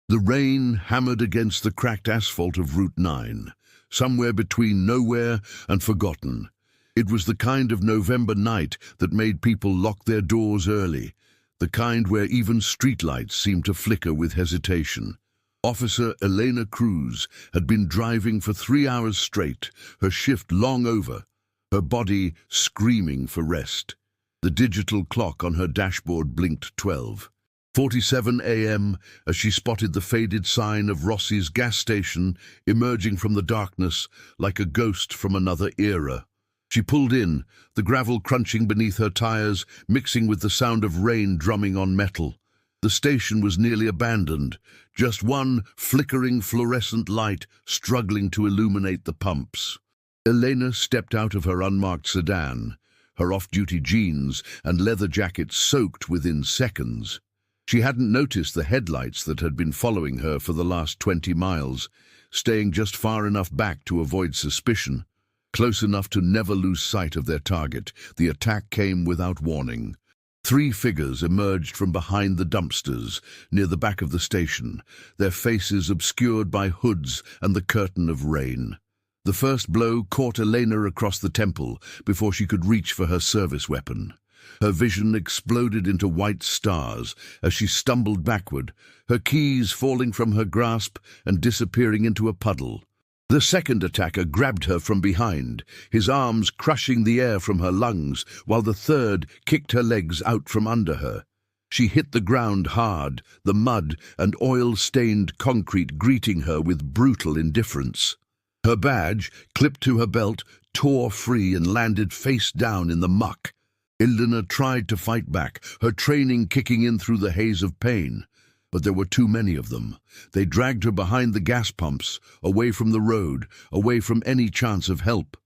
The rain hammered against the cracked asphalt of Route 9, somewhere between nowhere and forgotten. It was the kind of November night that made people lock their doors early, the kind where even streetlights seemed to flicker with hesitation. Officer Elena Cruz had been driving for 3 hours straight, her shift long over, her body screaming for rest. The digital clock on her dashboard blinked 12:47 a.m. as she spotted the faded sign of Rossi's gas station emerging from the darkness like a ghost from another era. She pulled in, the gravel crunching beneath her tires, mixing with the sound of rain drumming on metal. The station was nearly abandoned, just one flickering fluorescent light struggling to illuminate the pumps. Elena stepped out of her unmarked sedan, her off-duty jeans and leather jacket soaked within seconds. She hadn't noticed the headlights that had been following her for the last 20 miles, staying just far enough back to avoid suspicion, close enough to never lose sight of their target. The attack came without warning. 3 figures emerged from behind the dumpsters near the back of the station, their faces obscured by hoods and the curtain of rain. The first blow caught Elena across the temple before she could reach for her service weapon. Her vision exploded into white stars as she stumbled backward, her keys falling from her grasp and disappearing into a puddle. The second attacker grabbed her from behind, his arms crushing the air from her lungs, while the third kicked her legs out from under her. She hit the ground hard, the mud and oil-stained concrete greeting her with brutal indifference. Her badge, clipped to her belt, tore free and landed face down in the muck. Elena tried to fight back, her training kicking in through the haze of pain. But there were too many of them. They dragged her behind the gas pumps, away from the road, away from any chance of help.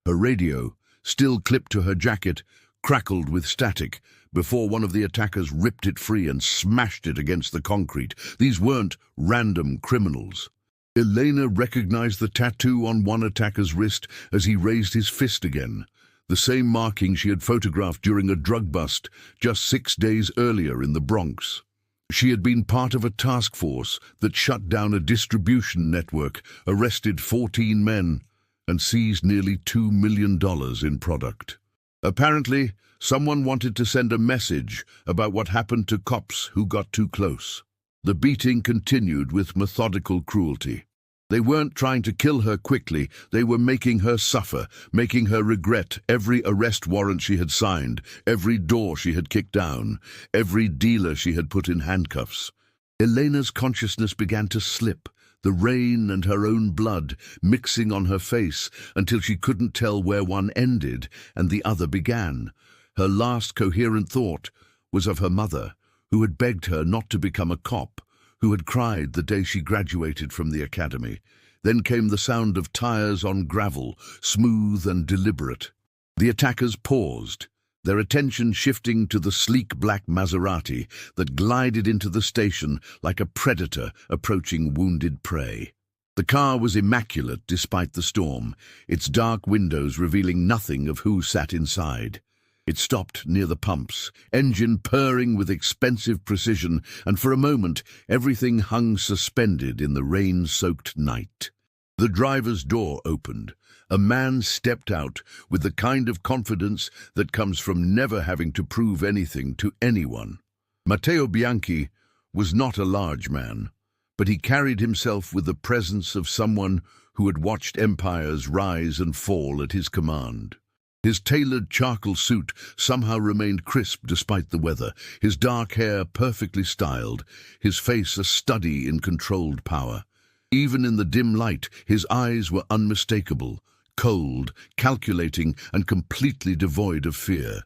Her radio, still clipped to her jacket, crackled with static before one of the attackers ripped it free and smashed it against the concrete. These weren't random criminals. Elena recognized the tattoo on one attacker's wrist as he raised his fist again, the same marking she had photographed during a drug bust just 6 days earlier in the Bronx. She had been part of a task force that shut down a distribution network, arrested 14 men, and seized nearly $2 million in product. Apparently, someone wanted to send a message about what happened to cops who got too close. The beating continued with methodical cruelty. They weren't trying to kill her quickly, they were making her suffer, making her regret every arrest warrant she had signed, every door she had kicked down, every dealer she had put in handcuffs. Elena's consciousness began to slip, the rain and her own blood mixing on her face until she couldn't tell where one ended and the other began. Her last coherent thought was of her mother, who had begged her not to become a cop, who had cried the day she graduated from the academy. Then came the sound of tires on gravel, smooth and deliberate. The attackers paused, their attention shifting to the sleek black Maserati that glided into the station like a predator approaching wounded prey. The car was immaculate despite the storm, its dark windows revealing nothing of who sat inside. It stopped near the pumps, engine purring with expensive precision, and for a moment everything hung suspended in the rain-soaked night. The driver's door opened. A man stepped out with the kind of confidence that comes from never having to prove anything to anyone. Matteo Bianchi was not a large man, but he carried himself with the presence of someone who had watched empires rise and fall at his command. His tailored charcoal suit somehow remained crisp despite the weather, his dark hair perfectly styled, his face a study in controlled power. Even in the dim light, his eyes were unmistakable, cold, calculating, and completely devoid of fear.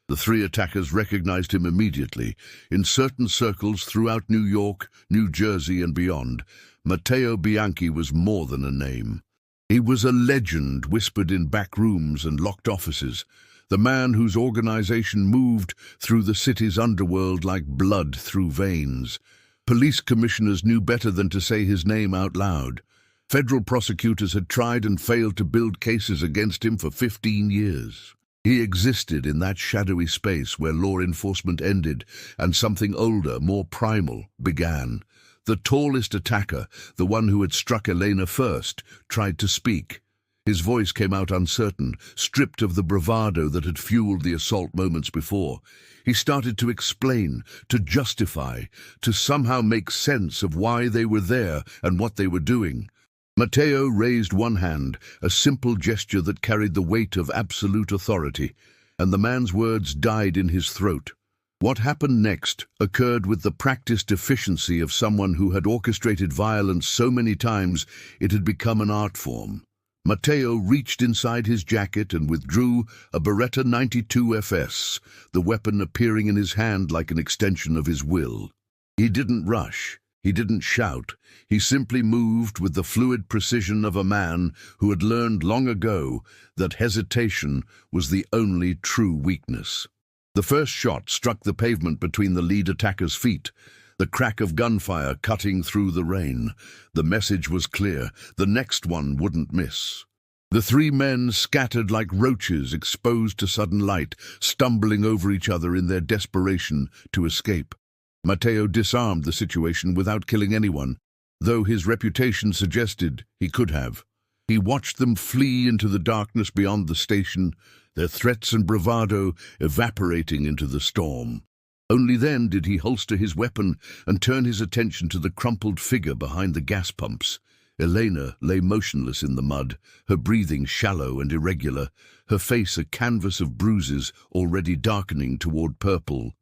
The 3 attackers recognized him immediately. In certain circles throughout New York, New Jersey, and beyond, Matteo Bianchi was more than a name. He was a legend whispered in back rooms and locked offices, the man whose organization moved through the city's underworld like blood through veins. Police commissioners knew better than to say his name out loud. Federal prosecutors had tried and failed to build cases against him for 15 years. He existed in that shadowy space where law enforcement ended and something older, more primal, began. The tallest attacker, the one who had struck Elena first, tried to speak. His voice came out uncertain, stripped of the bravado that had fueled the assault moments before. He started to explain, to justify, to somehow make sense of why they were there and what they were doing. Matteo raised one hand, a simple gesture that carried the weight of absolute authority, and the man's words died in his throat. What happened next occurred with the practiced efficiency of someone who had orchestrated violence so many times it had become an art form. Matteo reached inside his jacket and withdrew a Beretta 92 FS, the weapon appearing in his hand like an extension of his will. He didn't rush. He didn't shout. He simply moved with the fluid precision of a man who had learned long ago that hesitation was the only true weakness. The first shot struck the pavement between the lead attacker's feet, the crack of gunfire cutting through the rain. The message was clear. The next one wouldn't miss. The three men scattered like roaches exposed to sudden light, stumbling over each other in their desperation to escape. Matteo disarmed the situation without killing anyone, though his reputation suggested he could have. He watched them flee into the darkness beyond the station, their threats and bravado evaporating into the storm. Only then did he holster his weapon and turn his attention to the crumpled figure behind the gas pumps. Elena lay motionless in the mud, her breathing shallow and irregular, her face a canvas of bruises already darkening toward purple.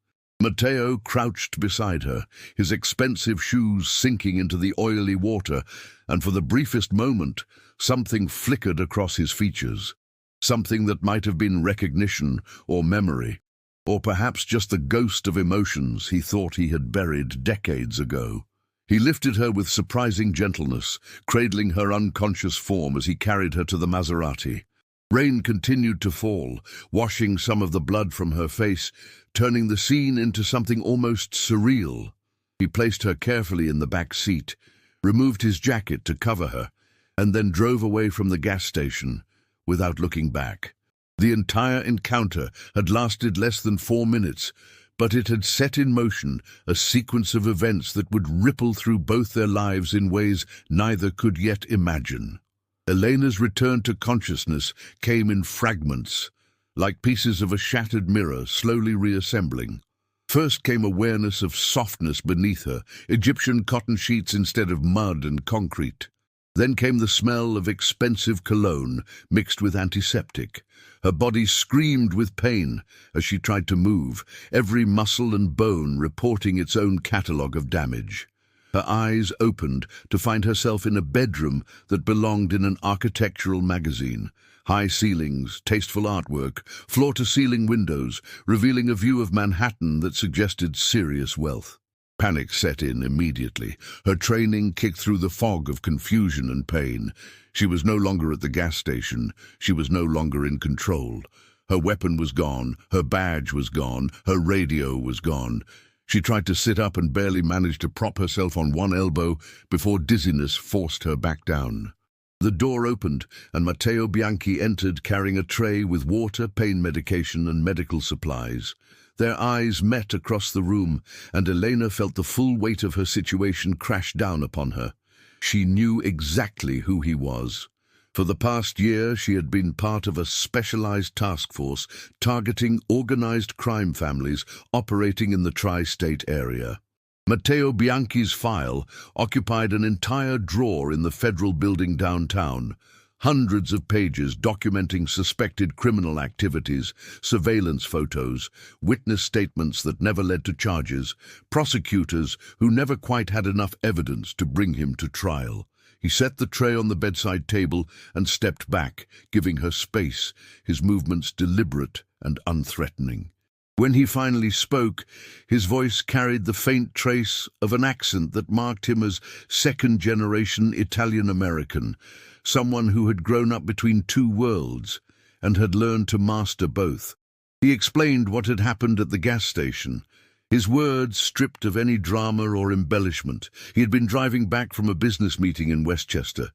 Matteo crouched beside her, his expensive shoes sinking into the oily water, and for the briefest moment, something flickered across his features. Something that might have been recognition or memory, or perhaps just the ghost of emotions he thought he had buried decades ago. He lifted her with surprising gentleness, cradling her unconscious form as he carried her to the Maserati. Rain continued to fall, washing some of the blood from her face, turning the scene into something almost surreal. He placed her carefully in the back seat, removed his jacket to cover her, and then drove away from the gas station without looking back. The entire encounter had lasted less than 4 minutes, but it had set in motion a sequence of events that would ripple through both their lives in ways neither could yet imagine. Elena's return to consciousness came in fragments, like pieces of a shattered mirror slowly reassembling. First came awareness of softness beneath her, Egyptian cotton sheets instead of mud and concrete. Then came the smell of expensive cologne mixed with antiseptic. Her body screamed with pain as she tried to move, every muscle and bone reporting its own catalogue of damage. Her eyes opened to find herself in a bedroom that belonged in an architectural magazine. High ceilings, tasteful artwork, floor-to-ceiling windows, revealing a view of Manhattan that suggested serious wealth. Panic set in immediately. Her training kicked through the fog of confusion and pain. She was no longer at the gas station. She was no longer in control. Her weapon was gone. Her badge was gone. Her radio was gone. She tried to sit up and barely managed to prop herself on one elbow before dizziness forced her back down. The door opened, and Matteo Bianchi entered carrying a tray with water, pain medication, and medical supplies. Their eyes met across the room, and Elena felt the full weight of her situation crash down upon her. She knew exactly who he was. For the past year, she had been part of a specialized task force targeting organized crime families operating in the tri-state area. Matteo Bianchi's file occupied an entire drawer in the federal building downtown. Hundreds of pages documenting suspected criminal activities, surveillance photos, witness statements that never led to charges, prosecutors who never quite had enough evidence to bring him to trial. He set the tray on the bedside table and stepped back, giving her space, his movements deliberate and unthreatening. When he finally spoke, his voice carried the faint trace of an accent that marked him as second-generation Italian-American, someone who had grown up between two worlds and had learned to master both. He explained what had happened at the gas station, his words stripped of any drama or embellishment. He had been driving back from a business meeting in Westchester.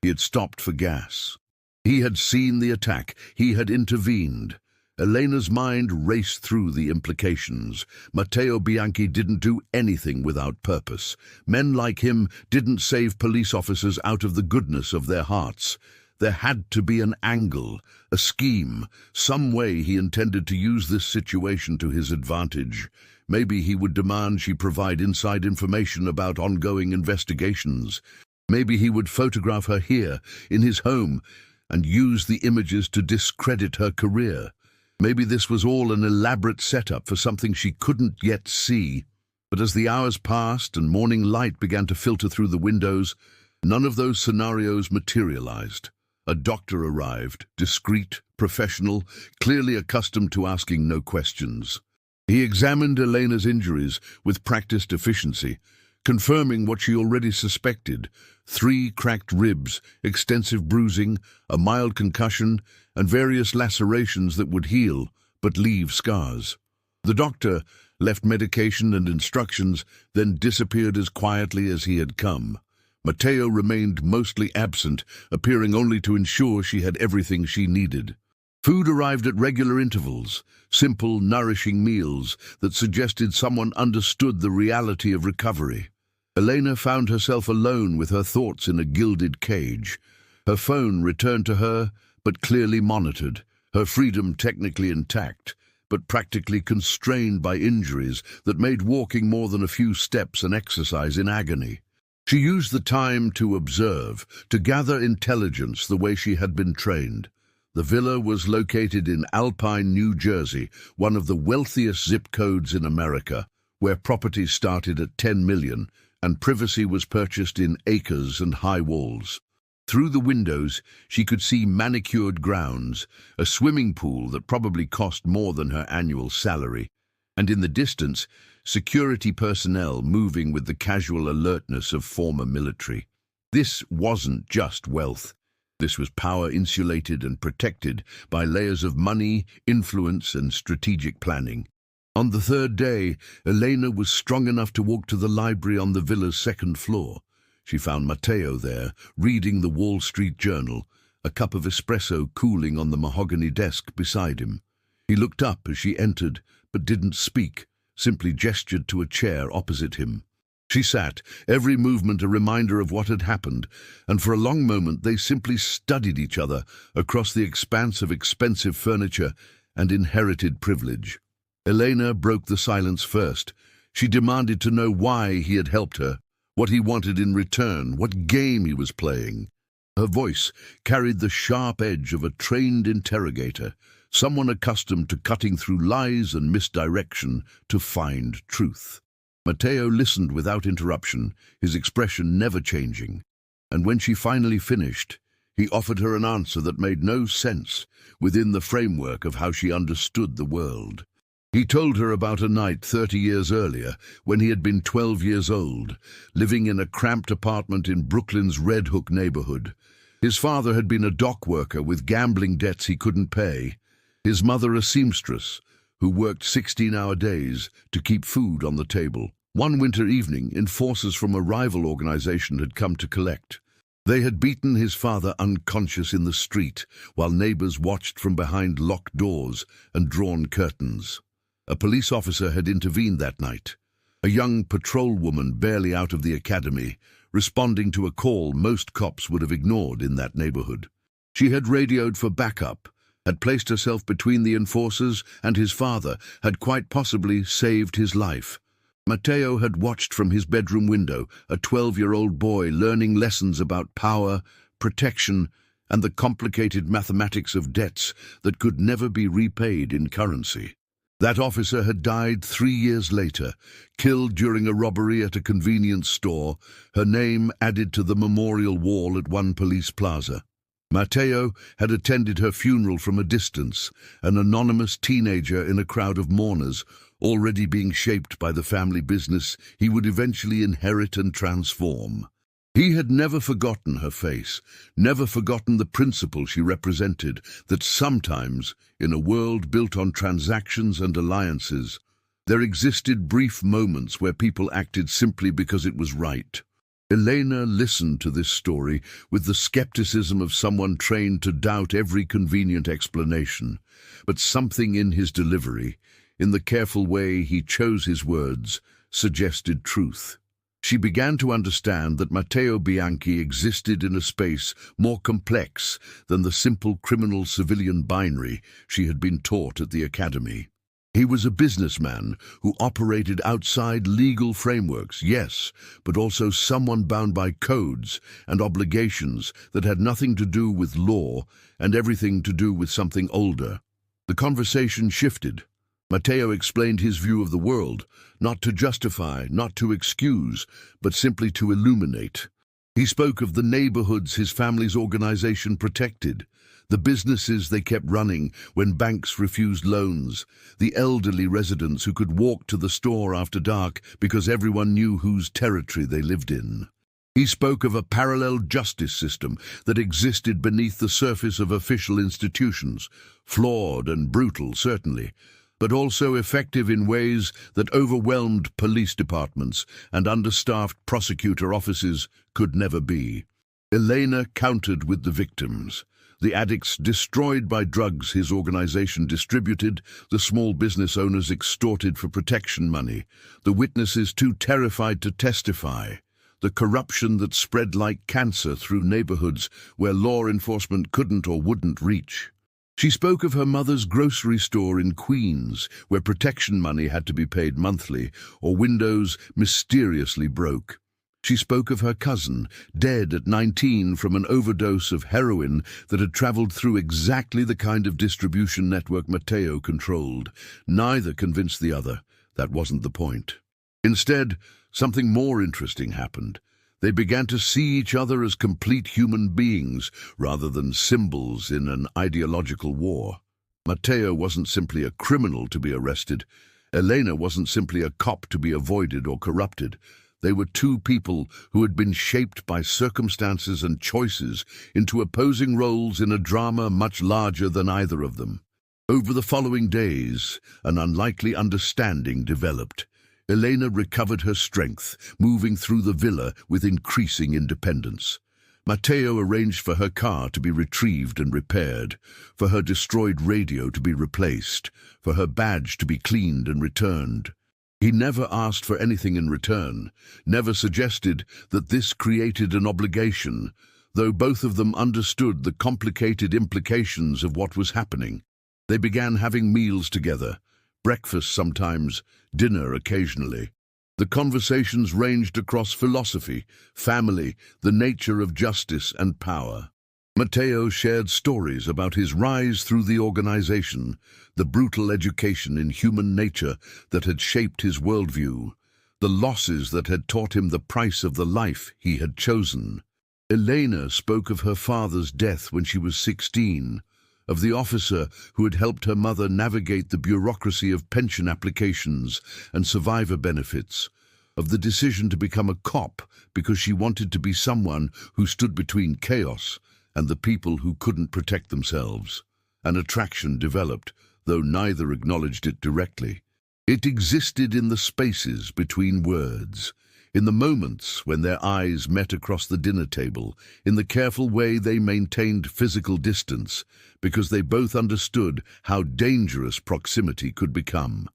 He had stopped for gas. He had seen the attack. He had intervened. Elena's mind raced through the implications. Matteo Bianchi didn't do anything without purpose. Men like him didn't save police officers out of the goodness of their hearts. There had to be an angle, a scheme, some way he intended to use this situation to his advantage. Maybe he would demand she provide inside information about ongoing investigations. Maybe he would photograph her here, in his home, and use the images to discredit her career. Maybe this was all an elaborate setup for something she couldn't yet see. But as the hours passed and morning light began to filter through the windows, none of those scenarios materialized. A doctor arrived, discreet, professional, clearly accustomed to asking no questions. He examined Elena's injuries with practiced efficiency, confirming what she already suspected: 3 cracked ribs, extensive bruising, a mild concussion, and various lacerations that would heal but leave scars. The doctor left medication and instructions, then disappeared as quietly as he had come. Matteo remained mostly absent, appearing only to ensure she had everything she needed. Food arrived at regular intervals, simple, nourishing meals that suggested someone understood the reality of recovery. Elena found herself alone with her thoughts in a gilded cage. Her phone returned to her, but clearly monitored, her freedom technically intact, but practically constrained by injuries that made walking more than a few steps an exercise in agony. She used the time to observe, to gather intelligence the way she had been trained. The villa was located in Alpine, New Jersey, one of the wealthiest zip codes in America, where property started at 10 million and privacy was purchased in acres and high walls. Through the windows, she could see manicured grounds, a swimming pool that probably cost more than her annual salary, and in the distance, security personnel moving with the casual alertness of former military. This wasn't just wealth. This was power insulated and protected by layers of money, influence, and strategic planning. On the 3rd day, Elena was strong enough to walk to the library on the villa's 2nd floor. She found Matteo there, reading the Wall Street Journal, a cup of espresso cooling on the mahogany desk beside him. He looked up as she entered, but didn't speak, simply gestured to a chair opposite him. She sat, every movement a reminder of what had happened, and for a long moment they simply studied each other across the expanse of expensive furniture and inherited privilege. Elena broke the silence first. She demanded to know why he had helped her, what he wanted in return, what game he was playing. Her voice carried the sharp edge of a trained interrogator, someone accustomed to cutting through lies and misdirection to find truth. Matteo listened without interruption, his expression never changing. And when she finally finished, he offered her an answer that made no sense within the framework of how she understood the world. He told her about a night 30 years earlier, when he had been 12 years old, living in a cramped apartment in Brooklyn's Red Hook neighborhood. His father had been a dock worker with gambling debts he couldn't pay. His mother a seamstress, who worked 16-hour days to keep food on the table. One winter evening, enforcers from a rival organization had come to collect. They had beaten his father unconscious in the street, while neighbors watched from behind locked doors and drawn curtains. A police officer had intervened that night, a young patrol woman barely out of the academy, responding to a call most cops would have ignored in that neighborhood. She had radioed for backup, had placed herself between the enforcers and his father, had quite possibly saved his life. Matteo had watched from his bedroom window, a 12-year-old boy learning lessons about power, protection, and the complicated mathematics of debts that could never be repaid in currency. That officer had died 3 years later, killed during a robbery at a convenience store, her name added to the memorial wall at one police plaza. Matteo had attended her funeral from a distance, an anonymous teenager in a crowd of mourners, already being shaped by the family business he would eventually inherit and transform. He had never forgotten her face, never forgotten the principle she represented, that sometimes, in a world built on transactions and alliances, there existed brief moments where people acted simply because it was right. Elena listened to this story with the skepticism of someone trained to doubt every convenient explanation. But something in his delivery, in the careful way he chose his words, suggested truth. She began to understand that Matteo Bianchi existed in a space more complex than the simple criminal-civilian binary she had been taught at the academy. He was a businessman who operated outside legal frameworks, yes, but also someone bound by codes and obligations that had nothing to do with law and everything to do with something older. The conversation shifted. Matteo explained his view of the world, not to justify, not to excuse, but simply to illuminate. He spoke of the neighborhoods his family's organization protected, the businesses they kept running when banks refused loans, the elderly residents who could walk to the store after dark because everyone knew whose territory they lived in. He spoke of a parallel justice system that existed beneath the surface of official institutions, flawed and brutal, certainly, but also effective in ways that overwhelmed police departments and understaffed prosecutor offices could never be. Elena countered with the victims. The addicts destroyed by drugs his organization distributed, the small business owners extorted for protection money, the witnesses too terrified to testify, the corruption that spread like cancer through neighborhoods where law enforcement couldn't or wouldn't reach. She spoke of her mother's grocery store in Queens, where protection money had to be paid monthly, or windows mysteriously broke. She spoke of her cousin, dead at 19 from an overdose of heroin that had traveled through exactly the kind of distribution network Matteo controlled. Neither convinced the other. That wasn't the point. Instead, something more interesting happened. They began to see each other as complete human beings rather than symbols in an ideological war. Matteo wasn't simply a criminal to be arrested. Elena wasn't simply a cop to be avoided or corrupted. They were two people who had been shaped by circumstances and choices into opposing roles in a drama much larger than either of them. Over the following days, an unlikely understanding developed. Elena recovered her strength, moving through the villa with increasing independence. Matteo arranged for her car to be retrieved and repaired, for her destroyed radio to be replaced, for her badge to be cleaned and returned. He never asked for anything in return, never suggested that this created an obligation, though both of them understood the complicated implications of what was happening. They began having meals together, breakfast sometimes, dinner occasionally. The conversations ranged across philosophy, family, the nature of justice and power. Matteo shared stories about his rise through the organization, the brutal education in human nature that had shaped his worldview, the losses that had taught him the price of the life he had chosen. Elena spoke of her father's death when she was 16, of the officer who had helped her mother navigate the bureaucracy of pension applications and survivor benefits, of the decision to become a cop because she wanted to be someone who stood between chaos and the people who couldn't protect themselves. An attraction developed, though neither acknowledged it directly. It existed in the spaces between words, in the moments when their eyes met across the dinner table, in the careful way they maintained physical distance, because they both understood how dangerous proximity could become.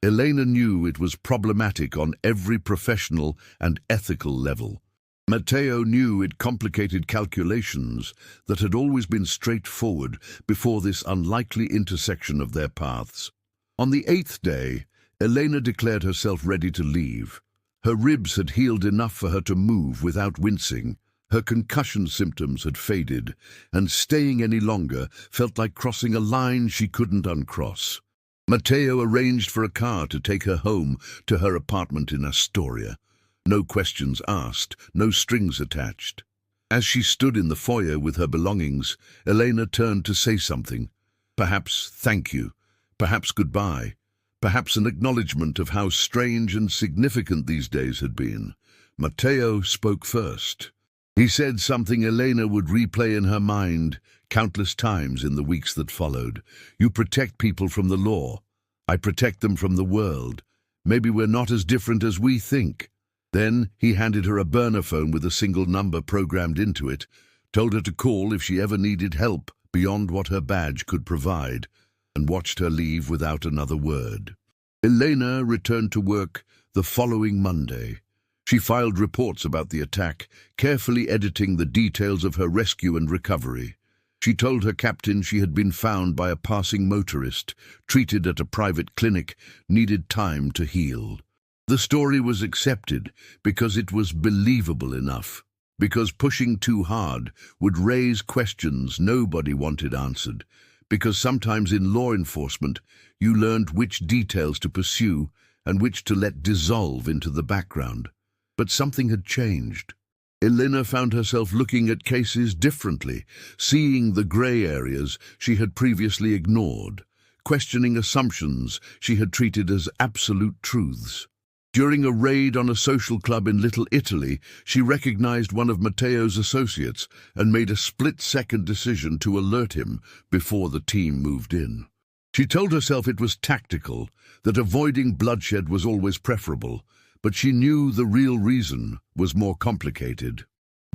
Elena knew it was problematic on every professional and ethical level. Matteo knew it complicated calculations that had always been straightforward before this unlikely intersection of their paths. On the 8th day, Elena declared herself ready to leave. Her ribs had healed enough for her to move without wincing. Her concussion symptoms had faded, and staying any longer felt like crossing a line she couldn't uncross. Matteo arranged for a car to take her home to her apartment in Astoria. No questions asked, no strings attached. As she stood in the foyer with her belongings, Elena turned to say something. Perhaps thank you, perhaps goodbye, perhaps an acknowledgement of how strange and significant these days had been. Matteo spoke first. He said something Elena would replay in her mind countless times in the weeks that followed. You protect people from the law. I protect them from the world. Maybe we're not as different as we think. Then he handed her a burner phone with a single number programmed into it, told her to call if she ever needed help beyond what her badge could provide, and watched her leave without another word. Elena returned to work the following Monday. She filed reports about the attack, carefully editing the details of her rescue and recovery. She told her captain she had been found by a passing motorist, treated at a private clinic, needed time to heal. The story was accepted because it was believable enough, because pushing too hard would raise questions nobody wanted answered, because sometimes in law enforcement you learned which details to pursue and which to let dissolve into the background. But something had changed. Elena found herself looking at cases differently, seeing the grey areas she had previously ignored, questioning assumptions she had treated as absolute truths. During a raid on a social club in Little Italy, she recognized one of Matteo's associates and made a split-second decision to alert him before the team moved in. She told herself it was tactical, that avoiding bloodshed was always preferable, but she knew the real reason was more complicated.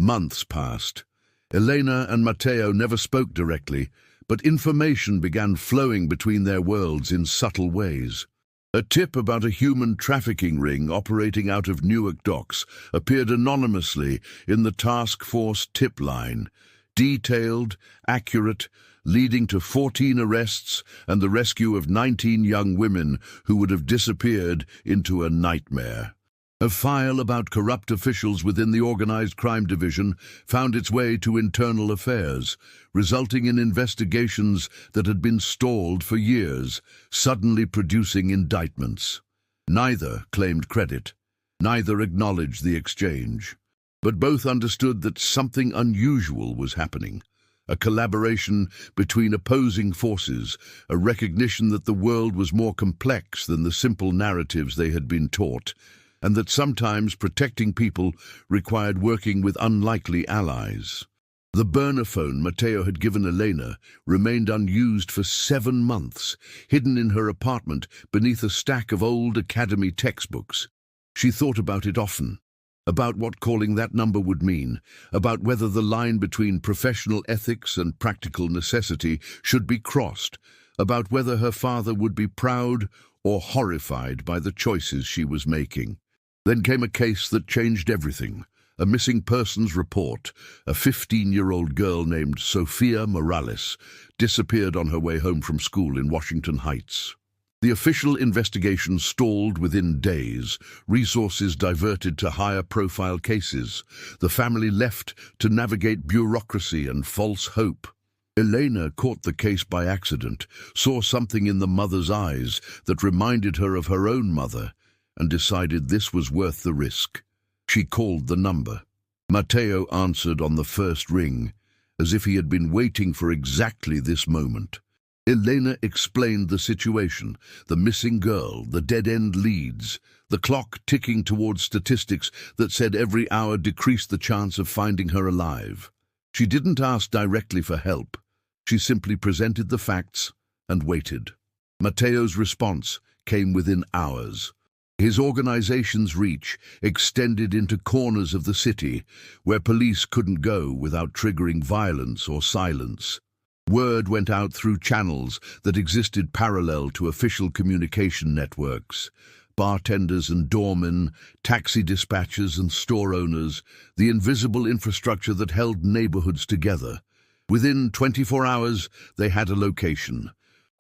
Months passed. Elena and Matteo never spoke directly, but information began flowing between their worlds in subtle ways. A tip about a human trafficking ring operating out of Newark docks appeared anonymously in the task force tip line, detailed, accurate, leading to 14 arrests and the rescue of 19 young women who would have disappeared into a nightmare. A file about corrupt officials within the organized crime division found its way to internal affairs, resulting in investigations that had been stalled for years, suddenly producing indictments. Neither claimed credit, neither acknowledged the exchange, but both understood that something unusual was happening. A collaboration between opposing forces, a recognition that the world was more complex than the simple narratives they had been taught, and that sometimes protecting people required working with unlikely allies. The burner phone Matteo had given Elena remained unused for 7 months, hidden in her apartment beneath a stack of old academy textbooks. She thought about it often, about what calling that number would mean, about whether the line between professional ethics and practical necessity should be crossed, about whether her father would be proud or horrified by the choices she was making. Then came a case that changed everything. A missing persons report. A 15-year-old girl named Sofia Morales disappeared on her way home from school in Washington Heights. The official investigation stalled within days, resources diverted to higher-profile cases. The family left to navigate bureaucracy and false hope. Elena caught the case by accident, saw something in the mother's eyes that reminded her of her own mother, and decided this was worth the risk. She called the number. Matteo answered on the first ring, as if he had been waiting for exactly this moment. Elena explained the situation, the missing girl, the dead-end leads, the clock ticking towards statistics that said every hour decreased the chance of finding her alive. She didn't ask directly for help. She simply presented the facts and waited. Matteo's response came within hours. His organization's reach extended into corners of the city where police couldn't go without triggering violence or silence. Word went out through channels that existed parallel to official communication networks. Bartenders and doormen, taxi dispatchers and store owners, the invisible infrastructure that held neighborhoods together. Within 24 hours, they had a location.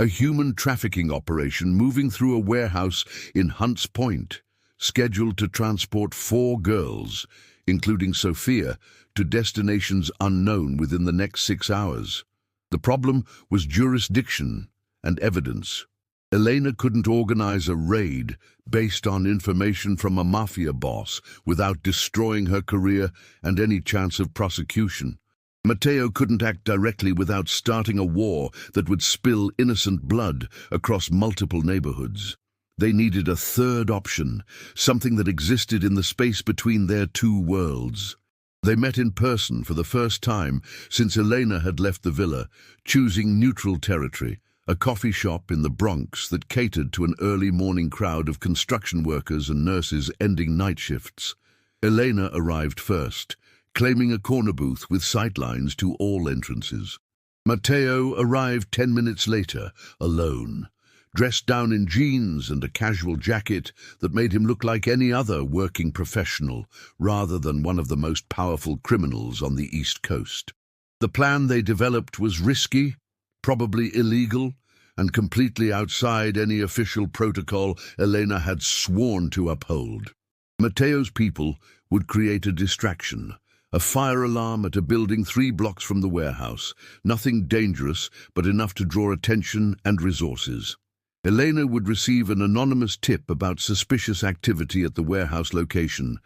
A human trafficking operation moving through a warehouse in Hunts Point, scheduled to transport 4 girls, including Sophia, to destinations unknown within the next 6 hours. The problem was jurisdiction and evidence. Elena couldn't organize a raid based on information from a Mafia boss without destroying her career and any chance of prosecution. Matteo couldn't act directly without starting a war that would spill innocent blood across multiple neighborhoods. They needed a third option, something that existed in the space between their 2 worlds. They met in person for the first time since Elena had left the villa, choosing neutral territory, a coffee shop in the Bronx that catered to an early morning crowd of construction workers and nurses ending night shifts. Elena arrived first, claiming a corner booth with sightlines to all entrances. Matteo arrived 10 minutes later, alone, dressed down in jeans and a casual jacket that made him look like any other working professional, rather than one of the most powerful criminals on the East Coast. The plan they developed was risky, probably illegal, and completely outside any official protocol Elena had sworn to uphold. Matteo's people would create a distraction, a fire alarm at a building 3 blocks from the warehouse, nothing dangerous but enough to draw attention and resources. Elena would receive an anonymous tip about suspicious activity at the warehouse location,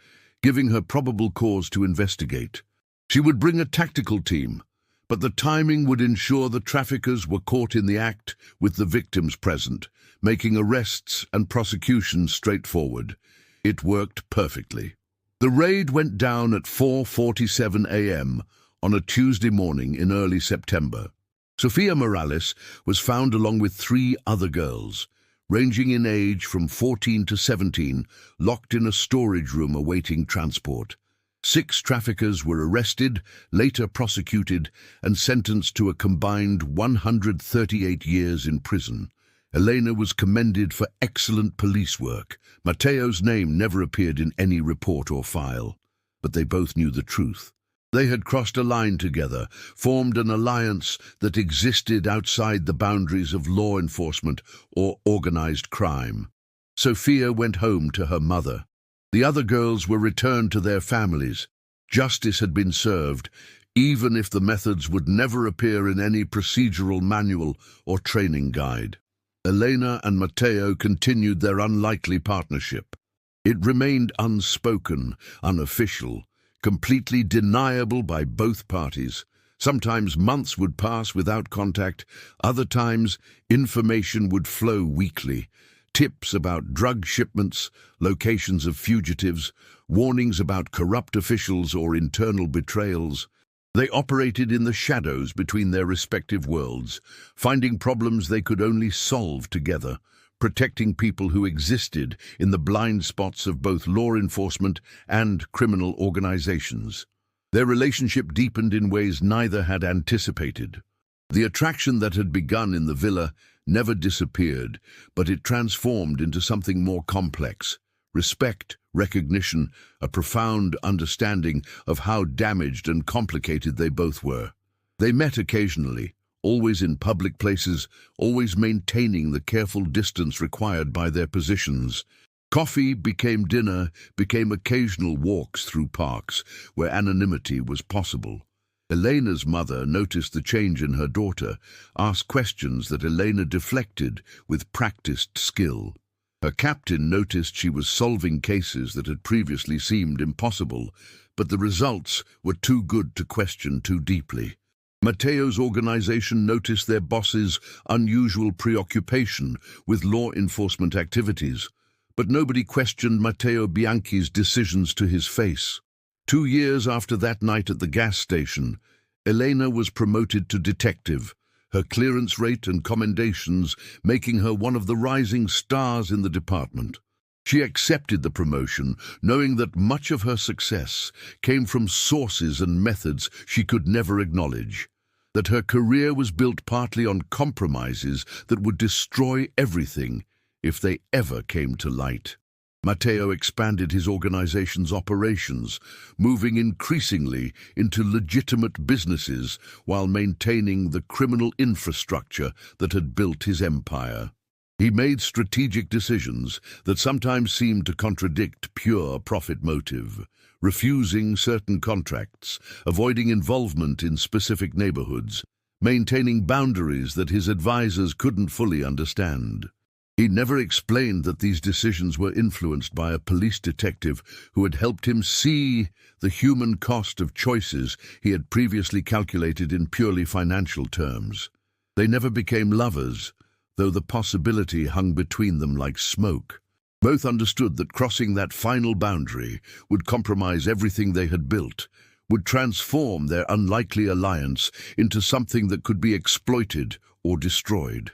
giving her probable cause to investigate. She would bring a tactical team, but the timing would ensure the traffickers were caught in the act with the victims present, making arrests and prosecutions straightforward. It worked perfectly. The raid went down at 4:47 a.m. on a Tuesday morning in early September. Sofia Morales was found along with 3 other girls, ranging in age from 14 to 17, locked in a storage room awaiting transport. 6 traffickers were arrested, later prosecuted, and sentenced to a combined 138 years in prison. Elena was commended for excellent police work. Matteo's name never appeared in any report or file, but they both knew the truth. They had crossed a line together, formed an alliance that existed outside the boundaries of law enforcement or organized crime. Sofia went home to her mother. The other girls were returned to their families. Justice had been served, even if the methods would never appear in any procedural manual or training guide. Elena and Matteo continued their unlikely partnership. It remained unspoken, unofficial, completely deniable by both parties. Sometimes months would pass without contact, other times information would flow weekly. Tips about drug shipments, locations of fugitives, warnings about corrupt officials or internal betrayals. They operated in the shadows between their respective worlds, finding problems they could only solve together, protecting people who existed in the blind spots of both law enforcement and criminal organizations. Their relationship deepened in ways neither had anticipated. The attraction that had begun in the villa never disappeared, but it transformed into something more complex. Respect, recognition, a profound understanding of how damaged and complicated they both were. They met occasionally, always in public places, always maintaining the careful distance required by their positions. Coffee became dinner, became occasional walks through parks where anonymity was possible. Elena's mother noticed the change in her daughter, asked questions that Elena deflected with practiced skill. Her captain noticed she was solving cases that had previously seemed impossible, but the results were too good to question too deeply. Matteo's organization noticed their boss's unusual preoccupation with law enforcement activities, but nobody questioned Matteo Bianchi's decisions to his face. 2 years after that night at the gas station, Elena was promoted to detective, her clearance rate and commendations making her one of the rising stars in the department. She accepted the promotion, knowing that much of her success came from sources and methods she could never acknowledge, that her career was built partly on compromises that would destroy everything if they ever came to light. Matteo expanded his organization's operations, moving increasingly into legitimate businesses while maintaining the criminal infrastructure that had built his empire. He made strategic decisions that sometimes seemed to contradict pure profit motive, refusing certain contracts, avoiding involvement in specific neighborhoods, maintaining boundaries that his advisors couldn't fully understand. He never explained that these decisions were influenced by a police detective who had helped him see the human cost of choices he had previously calculated in purely financial terms. They never became lovers, though the possibility hung between them like smoke. Both understood that crossing that final boundary would compromise everything they had built, would transform their unlikely alliance into something that could be exploited or destroyed.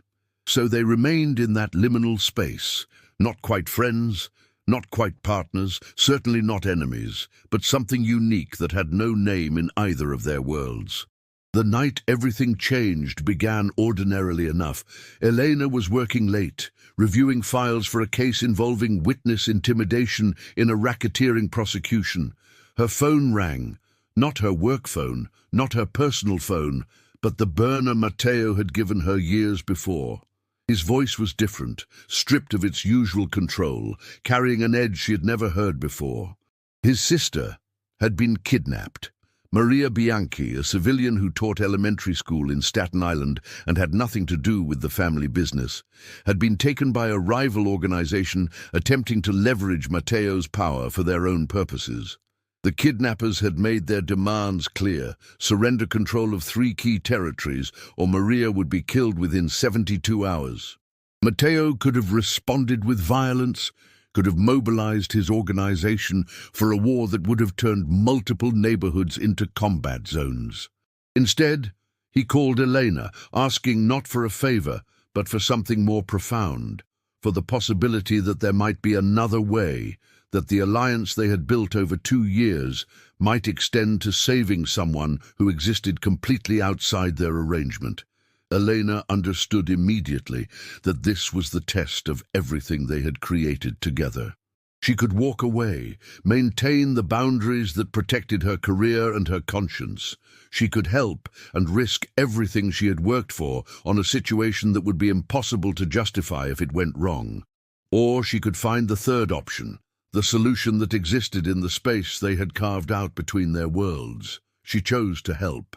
So they remained in that liminal space, not quite friends, Not quite partners, certainly not enemies, but something unique that had no name in either of their worlds. The night everything changed began ordinarily enough. Elena was working late, reviewing files for a case involving witness intimidation in a racketeering prosecution. Her phone rang. Not her work phone, not her personal phone, but the burner Matteo had given her years before. His voice was different, stripped of its usual control, carrying an edge she had never heard before. His sister had been kidnapped. Maria Bianchi, a civilian who taught elementary school in Staten Island and had nothing to do with the family business, had been taken by a rival organization attempting to leverage Matteo's power for their own purposes. The kidnappers had made their demands clear: surrender control of 3 key territories, or Maria would be killed within 72 hours. Matteo could have responded with violence, could have mobilized his organization for a war that would have turned multiple neighborhoods into combat zones. Instead, he called Elena, asking not for a favor, but for something more profound, for the possibility that there might be another way, that the alliance they had built over 2 years might extend to saving someone who existed completely outside their arrangement. Elena understood immediately that this was the test of everything they had created together. She could walk away, maintain the boundaries that protected her career and her conscience. She could help and risk everything she had worked for on a situation that would be impossible to justify if it went wrong. Or she could find the third option, the solution that existed in the space they had carved out between their worlds. She chose to help.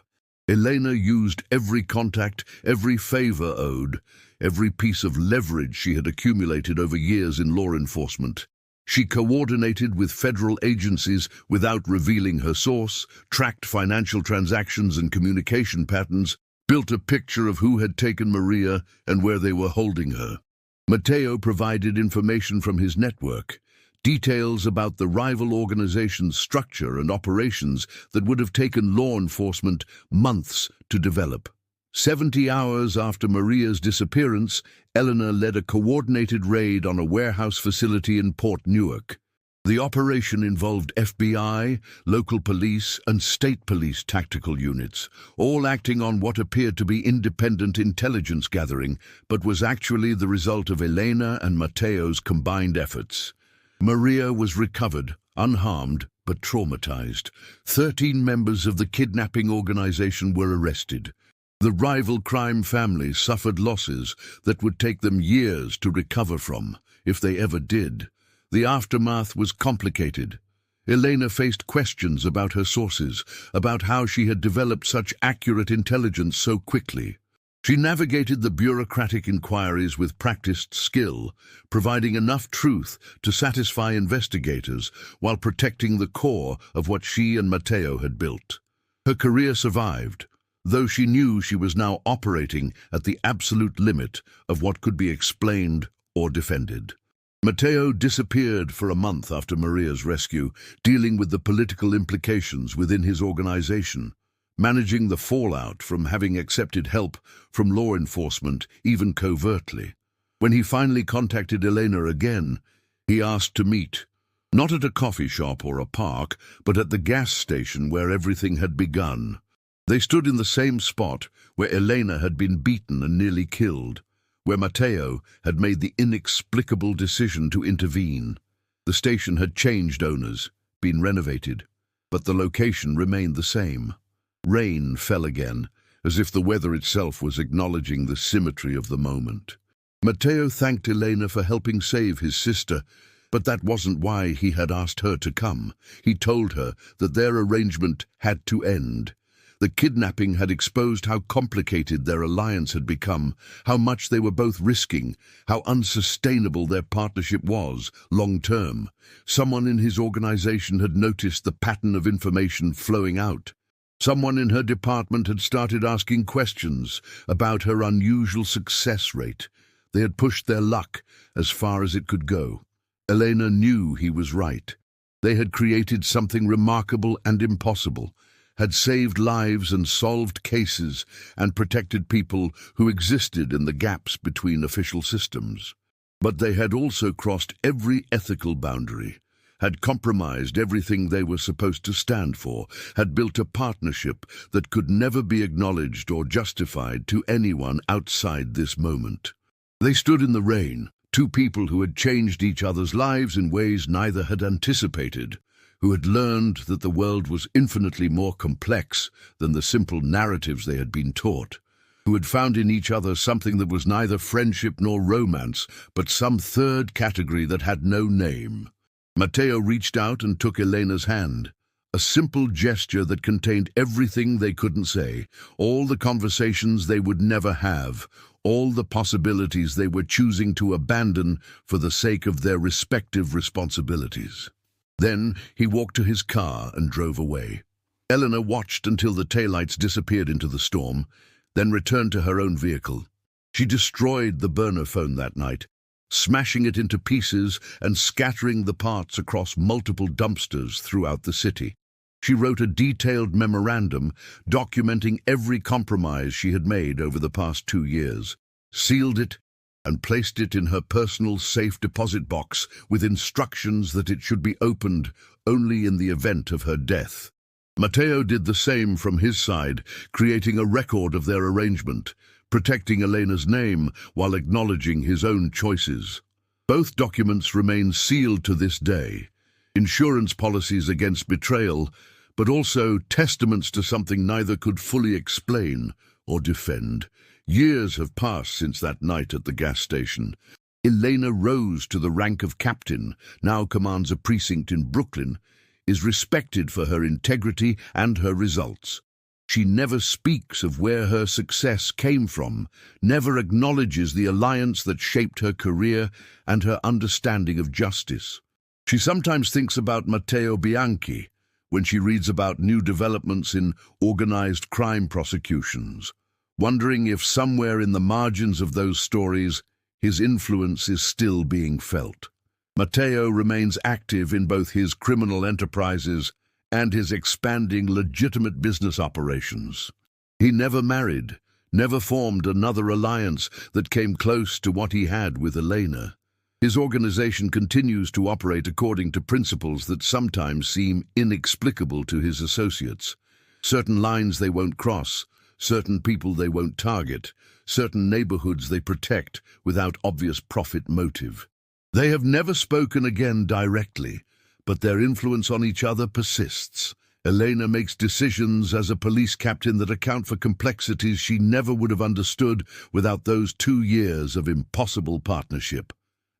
Elena used every contact, every favor owed, every piece of leverage she had accumulated over years in law enforcement. She coordinated with federal agencies without revealing her source, tracked financial transactions and communication patterns, built a picture of who had taken Maria and where they were holding her. Matteo provided information from his network, details about the rival organization's structure and operations that would have taken law enforcement months to develop. 70 hours after Maria's disappearance, Elena led a coordinated raid on a warehouse facility in Port Newark. The operation involved FBI, local police, and state police tactical units, all acting on what appeared to be independent intelligence gathering, but was actually the result of Elena and Matteo's combined efforts. Maria was recovered, unharmed, but traumatized. 13 members of the kidnapping organization were arrested. The rival crime family suffered losses that would take them years to recover from, if they ever did. The aftermath was complicated. Elena faced questions about her sources, about how she had developed such accurate intelligence so quickly. She navigated the bureaucratic inquiries with practiced skill, providing enough truth to satisfy investigators while protecting the core of what she and Matteo had built. Her career survived, though she knew she was now operating at the absolute limit of what could be explained or defended. Matteo disappeared for a month after Maria's rescue, dealing with the political implications within his organization, managing the fallout from having accepted help from law enforcement, even covertly. When he finally contacted Elena again, he asked to meet, not at a coffee shop or a park, but at the gas station where everything had begun. They stood in the same spot where Elena had been beaten and nearly killed, where Matteo had made the inexplicable decision to intervene. The station had changed owners, been renovated, but the location remained the same. Rain fell again, as if the weather itself was acknowledging the symmetry of the moment. Matteo thanked Elena for helping save his sister, but that wasn't why he had asked her to come. He told her that their arrangement had to end. The kidnapping had exposed how complicated their alliance had become, how much they were both risking, how unsustainable their partnership was, long-term. Someone in his organization had noticed the pattern of information flowing out. Someone in her department had started asking questions about her unusual success rate. They had pushed their luck as far as it could go. Elena knew he was right. They had created something remarkable and impossible, had saved lives and solved cases and protected people who existed in the gaps between official systems. But they had also crossed every ethical boundary, had compromised everything they were supposed to stand for, had built a partnership that could never be acknowledged or justified to anyone outside this moment. They stood in the rain, two people who had changed each other's lives in ways neither had anticipated, who had learned that the world was infinitely more complex than the simple narratives they had been taught, who had found in each other something that was neither friendship nor romance, but some third category that had no name. Matteo reached out and took Elena's hand, a simple gesture that contained everything they couldn't say, all the conversations they would never have, all the possibilities they were choosing to abandon for the sake of their respective responsibilities. Then he walked to his car and drove away. Elena watched until the taillights disappeared into the storm, then returned to her own vehicle. She destroyed the burner phone that night, smashing it into pieces and scattering the parts across multiple dumpsters throughout the city. She wrote a detailed memorandum documenting every compromise she had made over the past 2 years, sealed it, and placed it in her personal safe deposit box with instructions that it should be opened only in the event of her death. Matteo did the same from his side, creating a record of their arrangement, protecting Elena's name while acknowledging his own choices. Both documents remain sealed to this day, insurance policies against betrayal, but also testaments to something neither could fully explain or defend. Years have passed since that night at the gas station. Elena rose to the rank of captain, now commands a precinct in Brooklyn, is respected for her integrity and her results. She never speaks of where her success came from, never acknowledges the alliance that shaped her career and her understanding of justice. She sometimes thinks about Matteo Bianchi when she reads about new developments in organized crime prosecutions, wondering if somewhere in the margins of those stories his influence is still being felt. Matteo remains active in both his criminal enterprises and his expanding legitimate business operations. He never married, never formed another alliance that came close to what he had with Elena. His organization continues to operate according to principles that sometimes seem inexplicable to his associates. Certain lines they won't cross, certain people they won't target, certain neighborhoods they protect without obvious profit motive. They have never spoken again directly, but their influence on each other persists. Elena makes decisions as a police captain that account for complexities she never would have understood without those 2 years of impossible partnership.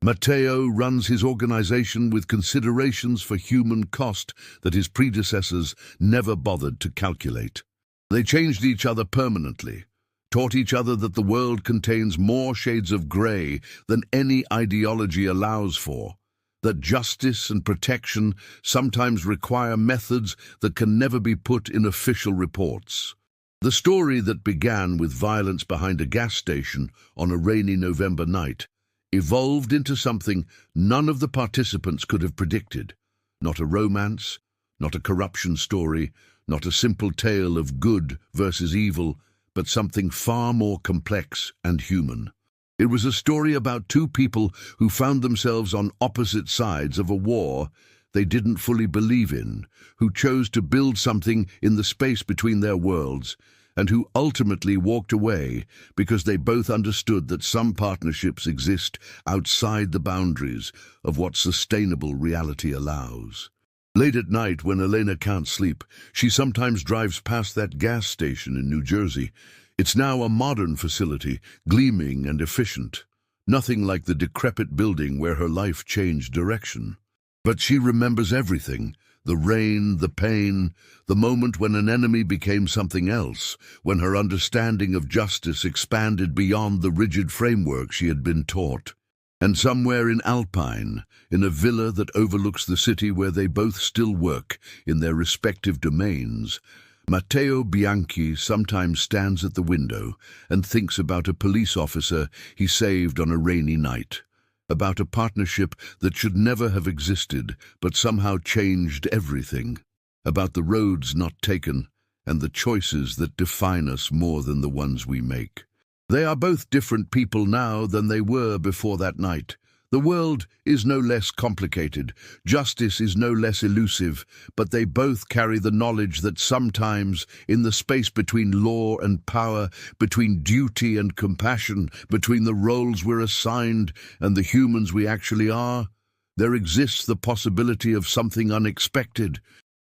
Matteo runs his organization with considerations for human cost that his predecessors never bothered to calculate. They changed each other permanently, taught each other that the world contains more shades of gray than any ideology allows for, that justice and protection sometimes require methods that can never be put in official reports. The story that began with violence behind a gas station on a rainy November night evolved into something none of the participants could have predicted. Not a romance, not a corruption story, not a simple tale of good versus evil, but something far more complex and human. It was a story about two people who found themselves on opposite sides of a war they didn't fully believe in, who chose to build something in the space between their worlds, and who ultimately walked away because they both understood that some partnerships exist outside the boundaries of what sustainable reality allows. Late at night, when Elena can't sleep, she sometimes drives past that gas station in New Jersey. It's now a modern facility, gleaming and efficient. Nothing like the decrepit building where her life changed direction. But she remembers everything: the rain, the pain, the moment when an enemy became something else, when her understanding of justice expanded beyond the rigid framework she had been taught. And somewhere in Alpine, in a villa that overlooks the city where they both still work in their respective domains, Matteo Bianchi sometimes stands at the window and thinks about a police officer he saved on a rainy night, about a partnership that should never have existed but somehow changed everything, about the roads not taken and the choices that define us more than the ones we make. They are both different people now than they were before that night, The world is no less complicated, justice is no less elusive, but they both carry the knowledge that sometimes, in the space between law and power, between duty and compassion, between the roles we're assigned and the humans we actually are, there exists the possibility of something unexpected,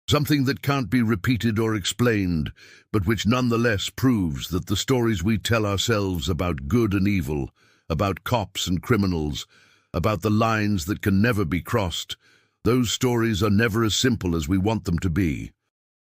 something that can't be repeated or explained, but which nonetheless proves that the stories we tell ourselves about good and evil, about cops and criminals, about the lines that can never be crossed, those stories are never as simple as we want them to be.